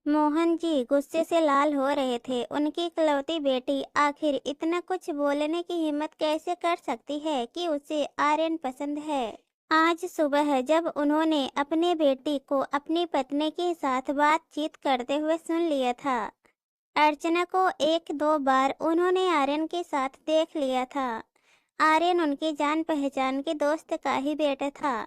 मोहन जी गुस्से से लाल हो रहे थे। उनकी इकलौती बेटी आखिर इतना कुछ बोलने की हिम्मत कैसे कर सकती है कि उसे आर्यन पसंद है। आज सुबह जब उन्होंने अपनी बेटी को अपनी पत्नी के साथ बातचीत करते हुए सुन लिया था, अर्चना को एक दो बार उन्होंने आर्यन के साथ देख लिया था। आर्यन उनकी जान पहचान के दोस्त का ही बेटा था,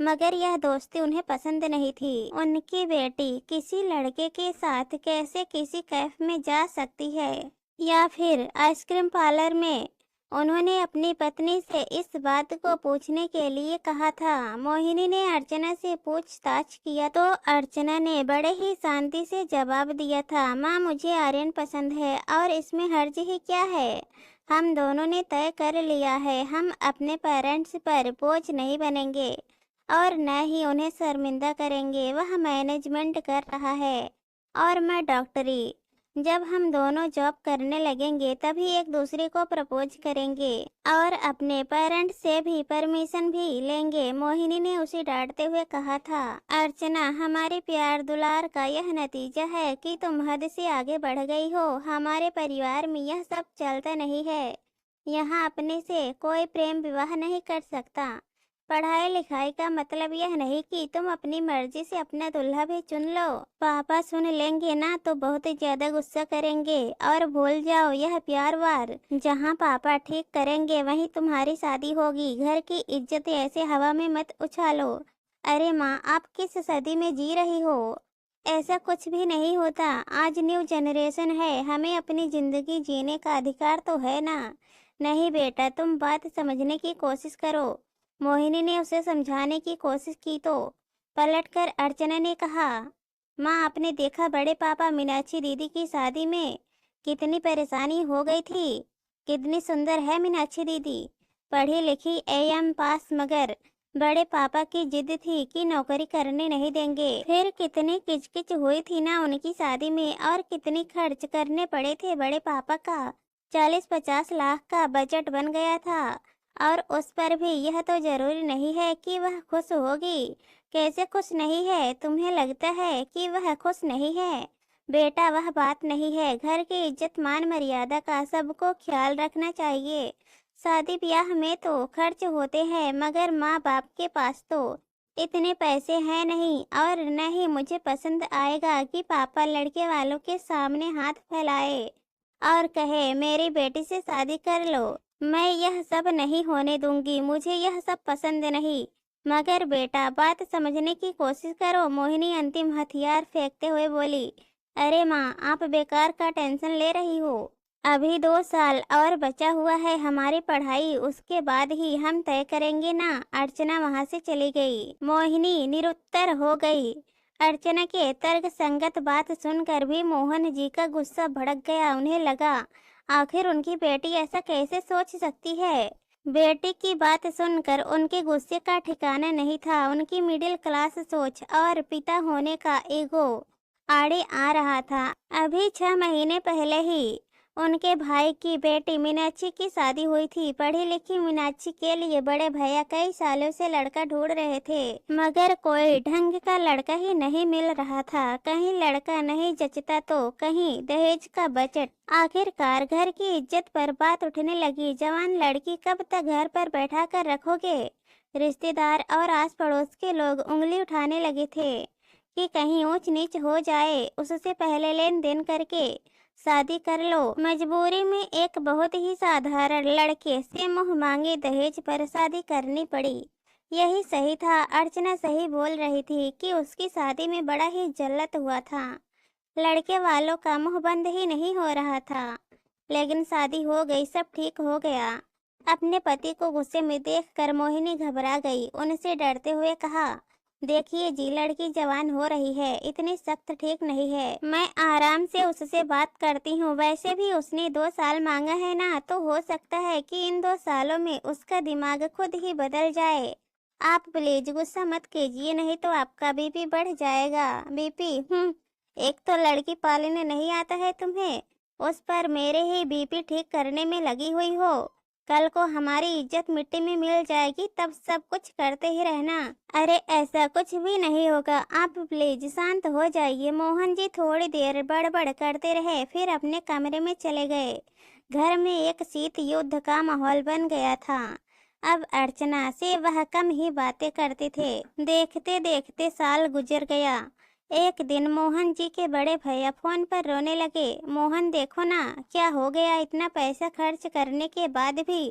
मगर यह दोस्ती उन्हें पसंद नहीं थी। उनकी बेटी किसी लड़के के साथ कैसे किसी कैफ में जा सकती है या फिर आइसक्रीम पार्लर में। उन्होंने अपनी पत्नी से इस बात को पूछने के लिए कहा था। मोहिनी ने अर्चना से पूछताछ किया तो अर्चना ने बड़े ही शांति से जवाब दिया था, माँ मुझे आर्यन पसंद है और इसमें हर्ज ही क्या है। हम दोनों ने तय कर लिया है, हम अपने पेरेंट्स पर बोझ नहीं बनेंगे और न ही उन्हें शर्मिंदा करेंगे। वह मैनेजमेंट कर रहा है और मैं डॉक्टरी। जब हम दोनों जॉब करने लगेंगे तभी एक दूसरे को प्रपोज करेंगे और अपने पेरेंट्स से भी परमिशन भी लेंगे। मोहिनी ने उसे डांटते हुए कहा था, अर्चना हमारे प्यार दुलार का यह नतीजा है कि तुम हद से आगे बढ़ गई हो। हमारे परिवार में यह सब चलता नहीं है। यहाँ अपने से कोई प्रेम विवाह नहीं कर सकता। पढ़ाई लिखाई का मतलब यह नहीं कि तुम अपनी मर्जी से अपना दूल्हा भी चुन लो। पापा सुन लेंगे ना तो बहुत ज्यादा गुस्सा करेंगे और भूल जाओ यह प्यार वार। जहाँ पापा ठीक करेंगे वहीं तुम्हारी शादी होगी। घर की इज्जत ऐसे हवा में मत उछालो। अरे माँ, आप किस सदी में जी रही हो? ऐसा कुछ भी नहीं होता। आज न्यू जनरेशन है, हमें अपनी जिंदगी जीने का अधिकार तो है ना। नहीं बेटा, तुम बात समझने की कोशिश करो। मोहिनी ने उसे समझाने की कोशिश की तो पलटकर अर्चना ने कहा, माँ आपने देखा बड़े पापा मीनाक्षी दीदी की शादी में कितनी परेशानी हो गई थी। कितनी सुंदर है मीनाक्षी दीदी, पढ़ी लिखी एएम पास, मगर बड़े पापा की जिद थी कि नौकरी करने नहीं देंगे। फिर कितनी किचकिच हुई थी ना उनकी शादी में और कितनी खर्च करने पड़े थे बड़े पापा का। 40-50 लाख का बजट बन गया था और उस पर भी यह तो जरूरी नहीं है कि वह खुश होगी। कैसे खुश नहीं है? तुम्हें लगता है कि वह खुश नहीं है? बेटा वह बात नहीं है। घर की इज्जत मान मर्यादा का सबको ख्याल रखना चाहिए। शादी ब्याह में तो खर्च होते हैं, मगर माँ बाप के पास तो इतने पैसे हैं नहीं। और न ही मुझे पसंद आएगा कि पापा लड़के वालों के सामने हाथ फैलाए और कहे मेरी बेटी से शादी कर लो। मैं यह सब नहीं होने दूंगी। मुझे यह सब पसंद नहीं। मगर बेटा बात समझने की कोशिश करो। मोहिनी अंतिम हथियार फेंकते हुए बोली, अरे माँ, आप बेकार का टेंशन ले रही हो। अभी 2 साल और बचा हुआ है हमारी पढ़ाई, उसके बाद ही हम तय करेंगे ना। अर्चना वहां से चली गई। मोहिनी निरुत्तर हो गई। अर्चना के तर्क संगत बात सुनकर भी मोहन जी का गुस्सा भड़क गया। उन्हें लगा आखिर उनकी बेटी ऐसा कैसे सोच सकती है। बेटी की बात सुनकर उनके गुस्से का ठिकाना नहीं था। उनकी मिडिल क्लास सोच और पिता होने का ईगो आड़े आ रहा था। अभी 6 महीने पहले ही उनके भाई की बेटी मीनाक्षी की शादी हुई थी। पढ़ी लिखी मीनाक्षी के लिए बड़े भैया कई सालों से लड़का ढूंढ रहे थे, मगर कोई ढंग का लड़का ही नहीं मिल रहा था। कहीं लड़का नहीं जचता तो कहीं दहेज का बजट। आखिरकार घर की इज्जत पर बात उठने लगी। जवान लड़की कब तक घर पर बैठा कर रखोगे? रिश्तेदार और आस पड़ोस के लोग उंगली उठाने लगे थे कि कहीं ऊंच नीच हो जाए, उससे पहले लेन देन करके शादी कर लो। मजबूरी में एक बहुत ही साधारण लड़के से मुंह मांगे दहेज पर शादी करनी पड़ी। यही सही था। अर्चना सही बोल रही थी कि उसकी शादी में बड़ा ही जल्लत हुआ था। लड़के वालों का मुंह बंद ही नहीं हो रहा था। लेकिन शादी हो गई, सब ठीक हो गया। अपने पति को गुस्से में देखकर मोहिनी घबरा गई। उनसे डरते हुए कहा, देखिए जी, लड़की जवान हो रही है, इतनी सख्त ठीक नहीं है। मैं आराम से उससे बात करती हूँ। वैसे भी उसने 2 साल मांगा है ना, तो हो सकता है कि इन 2 सालों में उसका दिमाग खुद ही बदल जाए। आप प्लीज गुस्सा मत कीजिए, नहीं तो आपका बीपी बढ़ जाएगा। बीपी? एक तो लड़की पालने नहीं आता है तुम्हें, उस पर मेरे ही बीपी ठीक करने में लगी हुई हो। कल को हमारी इज्जत मिट्टी में मिल जाएगी, तब सब कुछ करते ही रहना। अरे ऐसा कुछ भी नहीं होगा, आप प्लीज शांत हो जाइए। मोहन जी थोड़ी देर बड़बड़ करते रहे, फिर अपने कमरे में चले गए। घर में एक शीत युद्ध का माहौल बन गया था। अब अर्चना से वह कम ही बातें करते थे। देखते देखते साल गुजर गया। एक दिन मोहन जी के बड़े भैया फोन पर रोने लगे। मोहन देखो ना, क्या हो गया, इतना पैसा खर्च करने के बाद भी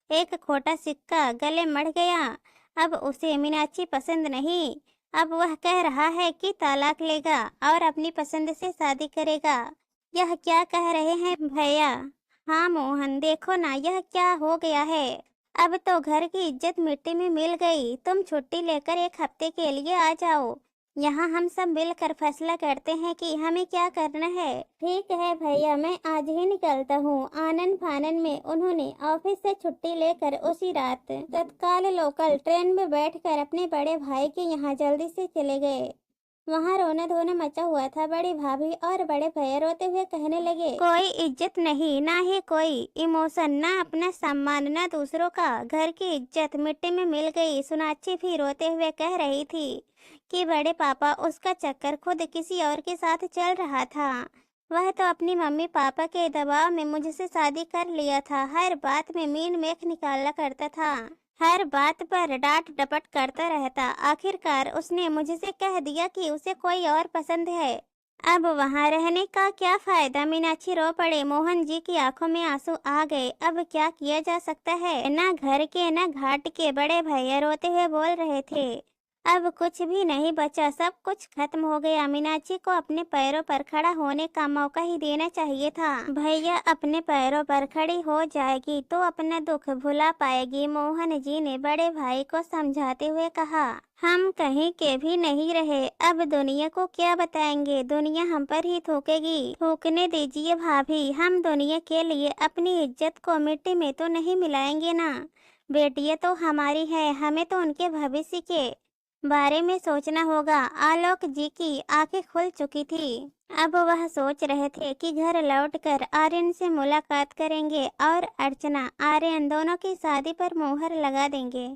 एक खोटा सिक्का गले मड़ गया। अब उसे मीनाक्षी पसंद नहीं। अब वह कह रहा है कि तलाक लेगा और अपनी पसंद से शादी करेगा। यह क्या कह रहे हैं भैया? हाँ मोहन, देखो ना यह क्या हो गया है। अब तो घर की इज्जत मिट्टी में मिल गई। तुम छुट्टी लेकर एक हफ्ते के लिए आ जाओ। यहाँ हम सब मिलकर फैसला करते हैं कि हमें क्या करना है। ठीक है भैया, मैं आज ही निकलता हूँ। आनन फानन में उन्होंने ऑफिस से छुट्टी लेकर उसी रात तत्काल लोकल ट्रेन में बैठकर अपने बड़े भाई के यहाँ जल्दी से चले गए। वहाँ रोना धोना मचा हुआ था। बड़ी भाभी और बड़े भैया रोते हुए कहने लगे, कोई इज्जत नहीं, ना ही कोई इमोशन, ना अपना सम्मान, ना दूसरों का। घर की इज्जत मिट्टी में मिल गई। सोनाक्षी भी रोते हुए कह रही थी कि बड़े पापा, उसका चक्कर खुद किसी और के साथ चल रहा था। वह तो अपनी मम्मी पापा के दबाव में मुझसे शादी कर लिया था। हर बात में मीन मेख निकाला करता था, हर बात पर डांट डपट करता रहता। आखिरकार उसने मुझसे कह दिया कि उसे कोई और पसंद है। अब वहाँ रहने का क्या फायदा? मीनाक्षी रो पड़े। मोहन जी की आंखों में आंसू आ गए। अब क्या किया जा सकता है? ना घर के ना घाट के। बड़े भैया रोते हुए बोल रहे थे, अब कुछ भी नहीं बचा, सब कुछ खत्म हो गया। मीनाक्षी को अपने पैरों पर खड़ा होने का मौका ही देना चाहिए था। भैया अपने पैरों पर खड़ी हो जाएगी तो अपना दुख भुला पाएगी। मोहन जी ने बड़े भाई को समझाते हुए कहा, हम कहीं के भी नहीं रहे, अब दुनिया को क्या बताएंगे? दुनिया हम पर ही थूकेगी। थूकने दीजिए भाभी, हम दुनिया के लिए अपनी इज्जत को मिट्टी में तो नहीं मिलाएंगे ना। बेटियां तो हमारी है, हमें तो उनके भविष्य के बारे में सोचना होगा। आलोक जी की आंखें खुल चुकी थी। अब वह सोच रहे थे कि घर लौटकर आर्यन से मुलाकात करेंगे और अर्चना आर्यन दोनों की शादी पर मुहर लगा देंगे।